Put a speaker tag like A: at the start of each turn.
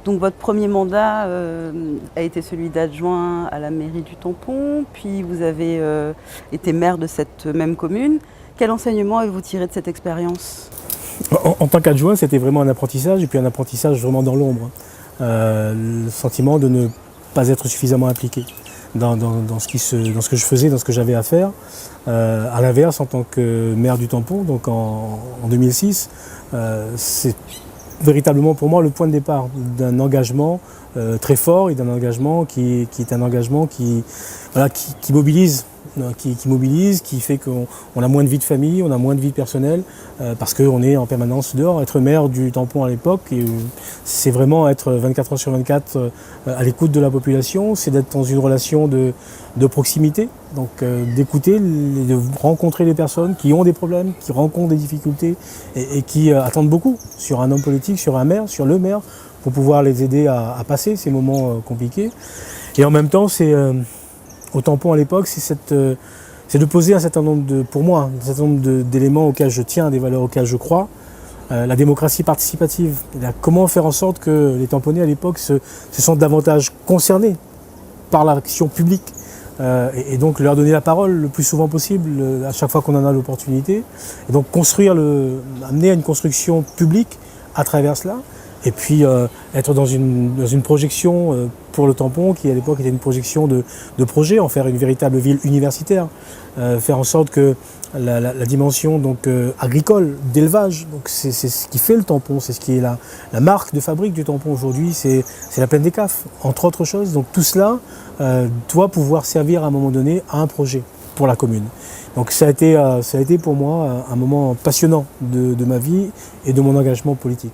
A: Donc votre premier mandat a été celui d'adjoint à la mairie du Tampon, puis vous avez été maire de cette même commune. Quel enseignement avez-vous tiré de cette expérience?
B: En tant qu'adjoint, c'était vraiment un apprentissage, et puis un apprentissage vraiment dans l'ombre. Le sentiment de ne pas être suffisamment impliqué dans ce que je faisais, dans ce que j'avais à faire. À l'inverse, en tant que maire du Tampon, donc en 2006, c'est véritablement pour moi le point de départ d'un engagement très fort, et d'un engagement qui est un engagement qui mobilise. Qui fait qu'on a moins de vie de famille, on a moins de vie personnelle, parce qu'on est en permanence dehors. Être maire du Tampon à l'époque, c'est vraiment être 24 heures sur 24 à l'écoute de la population, c'est d'être dans une relation de proximité, donc d'écouter, de rencontrer les personnes qui ont des problèmes, qui rencontrent des difficultés et qui attendent beaucoup sur un homme politique, sur un maire, sur le maire, pour pouvoir les aider à passer ces moments compliqués. Et en même temps, au Tampon à l'époque, c'est de poser un certain nombre d'éléments auxquels je tiens, des valeurs auxquelles je crois. La démocratie participative, comment faire en sorte que les Tamponnais à l'époque se sentent davantage concernés par l'action publique, et donc leur donner la parole le plus souvent possible à chaque fois qu'on en a l'opportunité, et donc amener à une construction publique à travers cela. Et puis être dans une projection pour le Tampon, qui à l'époque était une projection de projet, en faire une véritable ville universitaire, faire en sorte que la dimension agricole, d'élevage, c'est ce qui fait le Tampon, c'est ce qui est la marque de fabrique du Tampon aujourd'hui, c'est la plaine des Cafes, entre autres choses. Donc tout cela doit pouvoir servir à un moment donné à un projet pour la commune. Donc ça a été pour moi un moment passionnant de ma vie et de mon engagement politique.